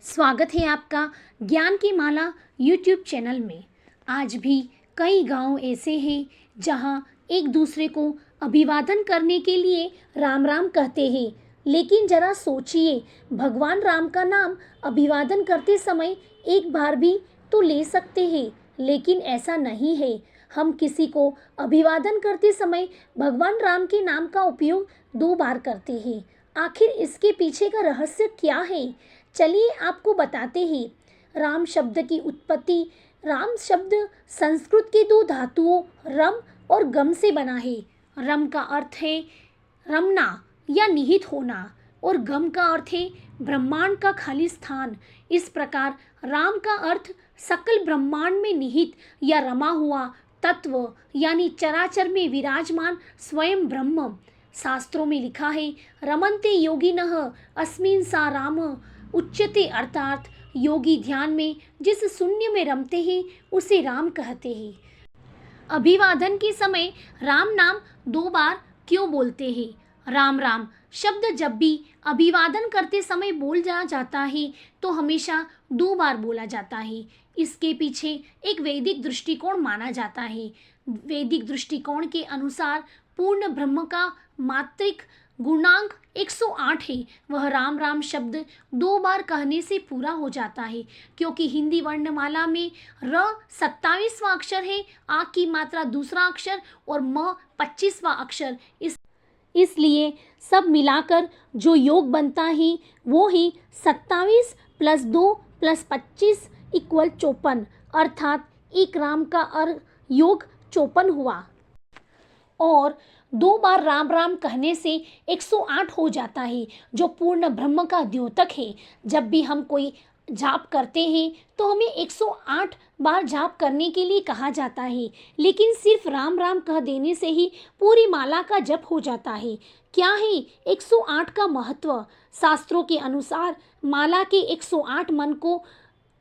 स्वागत है आपका ज्ञान की माला यूट्यूब चैनल में। आज भी कई गांव ऐसे हैं जहां एक दूसरे को अभिवादन करने के लिए राम राम कहते हैं। लेकिन जरा सोचिए, भगवान राम का नाम अभिवादन करते समय एक बार भी तो ले सकते हैं, लेकिन ऐसा नहीं है। हम किसी को अभिवादन करते समय भगवान राम के नाम का उपयोग 2 बार करते हैं। आखिर इसके पीछे का रहस्य क्या है? चलिए आपको बताते हैं। राम शब्द की उत्पत्ति। राम शब्द संस्कृत के 2 धातुओं रम और गम से बना है। रम का अर्थ है रमना या निहित होना और गम का अर्थ है ब्रह्मांड का खाली स्थान। इस प्रकार राम का अर्थ सकल ब्रह्मांड में निहित या रमा हुआ तत्व यानी चराचर में विराजमान स्वयं ब्रह्म। शास्त्रों में लिखा है, रमन्ते योगिनः अस्मिन् सा राम उच्यते, अर्थात योगी ध्यान में जिस शून्य में रमते हैं उसे राम कहते हैं। अभिवादन के समय राम नाम 2 बार क्यों बोलते हैं? राम राम शब्द जब भी अभिवादन करते समय बोला जाता है तो हमेशा 2 बार बोला जाता है। इसके पीछे एक वैदिक दृष्टिकोण माना जाता है। वैदिक दृष्टिकोण के अनुसार पूर्ण ब्रह्म का मात्रिक गुणांक 108 है। वह राम राम शब्द 2 बार कहने से पूरा हो जाता है, क्योंकि हिंदी वर्णमाला में र 27वां अक्षर है, आ की मात्रा दूसरा अक्षर और म 25वां अक्षर। इसलिए सब मिलाकर जो योग बनता है वो है 27 + 2 + 25 = 54, अर्थात एक राम का योग 54 हुआ। और 2 बार राम राम कहने से 108 हो जाता है, जो पूर्ण ब्रह्म का द्योतक है। जब भी हम कोई जाप करते हैं तो हमें 108 बार जाप करने के लिए कहा जाता है, लेकिन सिर्फ राम राम कह देने से ही पूरी माला का जप हो जाता है। क्या है 108 का महत्व? शास्त्रों के अनुसार माला के 108 मन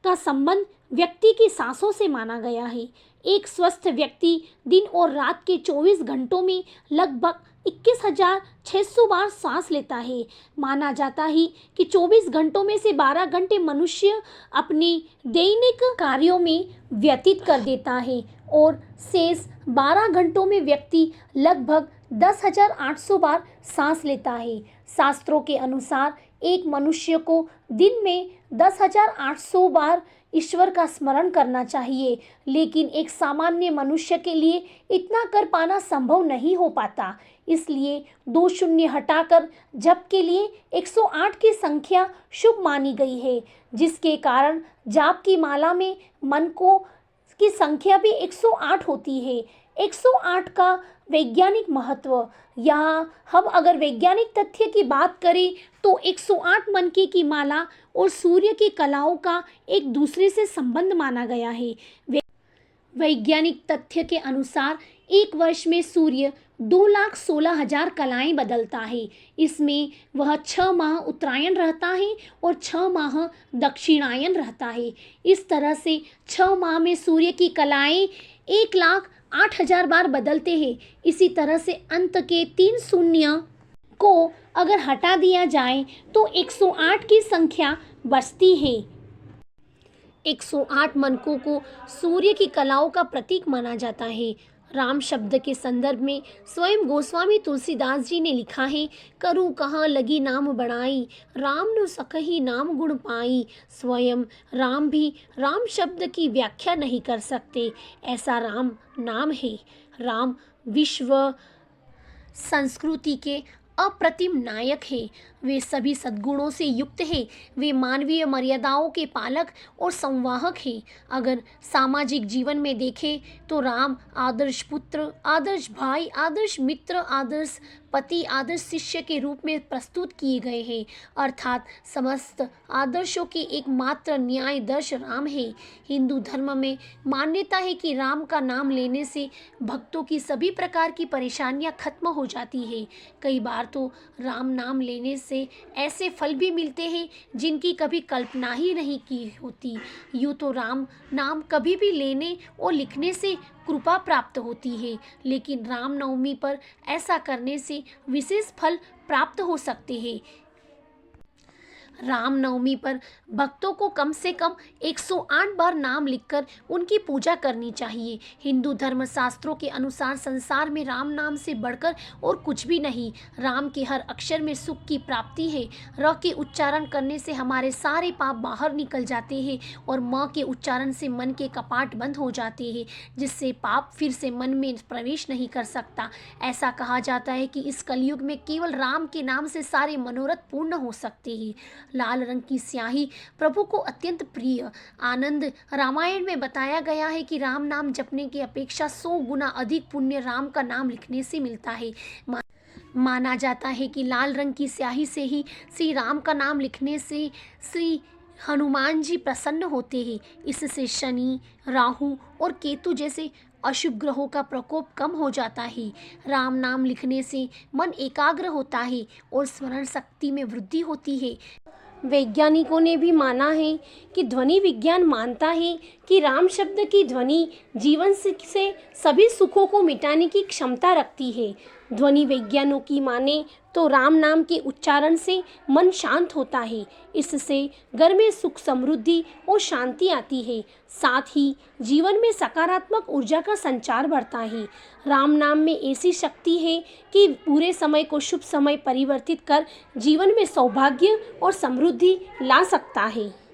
का संबंध व्यक्ति की सांसों से माना गया है। एक स्वस्थ व्यक्ति दिन और रात के 24 घंटों में लगभग 21,600 बार सांस लेता है। माना जाता है कि 24 घंटों में से 12 घंटे मनुष्य अपने दैनिक कार्यों में व्यतीत कर देता है और शेष 12 घंटों में व्यक्ति लगभग 10,800 बार सांस लेता है। शास्त्रों के अनुसार एक मनुष्य को दिन में 10,800 बार ईश्वर का स्मरण करना चाहिए, लेकिन एक सामान्य मनुष्य के लिए इतना कर पाना संभव नहीं हो पाता। इसलिए 2 शून्य हटाकर जप के लिए 108 की संख्या शुभ मानी गई है, जिसके कारण जाप की माला में मन की संख्या भी 108 होती है। 108 का वैज्ञानिक महत्व। यहाँ हम अगर वैज्ञानिक तथ्य की बात करें तो 108 मनके की माला और सूर्य की कलाओं का एक दूसरे से संबंध माना गया है। वैज्ञानिक तथ्य के अनुसार एक वर्ष में सूर्य 2,16,000 कलाएं बदलता है। इसमें वह 6 माह उत्तरायण रहता है और 6 माह दक्षिणायन रहता है। इस तरह से 6 माह में सूर्य की कलाएं 1,08,000 बार बदलते हैं। इसी तरह से अंत के 3 शून्य को अगर हटा दिया जाए तो 108 की संख्या बचती है। 108 मनकों को सूर्य की कलाओं का प्रतीक माना जाता है। राम शब्द के संदर्भ में स्वयं गोस्वामी तुलसीदास जी ने लिखा है, करूँ कहाँ लगी नाम बड़ाई, राम न सकहि नाम गुण पाई। स्वयं राम भी राम शब्द की व्याख्या नहीं कर सकते, ऐसा राम नाम है। राम विश्व संस्कृति के अप्रतिम नायक है। वे सभी सद्गुणों से युक्त हैं। वे मानवीय मर्यादाओं के पालक और संवाहक हैं। अगर सामाजिक जीवन में देखें तो राम आदर्श पुत्र, आदर्श भाई, आदर्श मित्र, आदर्श पति, आदर्श शिष्य के रूप में प्रस्तुत किए गए हैं, अर्थात समस्त आदर्शों के एकमात्र न्यायदर्श राम है। हिंदू धर्म में मान्यता है कि राम का नाम लेने से भक्तों की सभी प्रकार की परेशानियां खत्म हो जाती है। कई बार तो राम नाम लेने से ऐसे फल भी मिलते हैं जिनकी कभी कल्पना ही नहीं की होती। यूँ तो राम नाम कभी भी लेने और लिखने से कृपा प्राप्त होती है, लेकिन रामनवमी पर ऐसा करने से विशेष फल प्राप्त हो सकते हैं। रामनवमी पर भक्तों को कम से कम 108 बार नाम लिखकर उनकी पूजा करनी चाहिए। हिंदू धर्म शास्त्रों के अनुसार संसार में राम नाम से बढ़कर और कुछ भी नहीं। राम के हर अक्षर में सुख की प्राप्ति है। र के उच्चारण करने से हमारे सारे पाप बाहर निकल जाते हैं और म के उच्चारण से मन के कपाट बंद हो जाते हैं, जिससे पाप फिर से मन में प्रवेश नहीं कर सकता। ऐसा कहा जाता है कि इस कलयुग में केवल राम के नाम से सारे मनोरथ पूर्ण हो सकते हैं। लाल रंग की स्याही प्रभु को अत्यंत प्रिय। आनंद रामायण में बताया गया है कि राम नाम जपने की अपेक्षा 100 गुना अधिक पुण्य राम का नाम लिखने से मिलता है। माना जाता है कि लाल रंग की स्याही से ही श्री राम का नाम लिखने से श्री हनुमान जी प्रसन्न होते हैं। इससे शनि, राहु और केतु जैसे अशुभ ग्रहों का प्रकोप कम हो जाता है। राम नाम लिखने से मन एकाग्र होता है और स्मरण शक्ति में वृद्धि होती है। वैज्ञानिकों ने भी माना है कि ध्वनि विज्ञान मानता है कि राम शब्द की ध्वनि जीवन से सभी सुखों को मिटाने की क्षमता रखती है। ध्वनि वैज्ञानिकों की माने तो राम नाम के उच्चारण से मन शांत होता है। इससे घर में सुख, समृद्धि और शांति आती है। साथ ही जीवन में सकारात्मक ऊर्जा का संचार बढ़ता है। राम नाम में ऐसी शक्ति है कि पूरे समय को शुभ समय परिवर्तित कर जीवन में सौभाग्य और समृद्धि ला सकता है।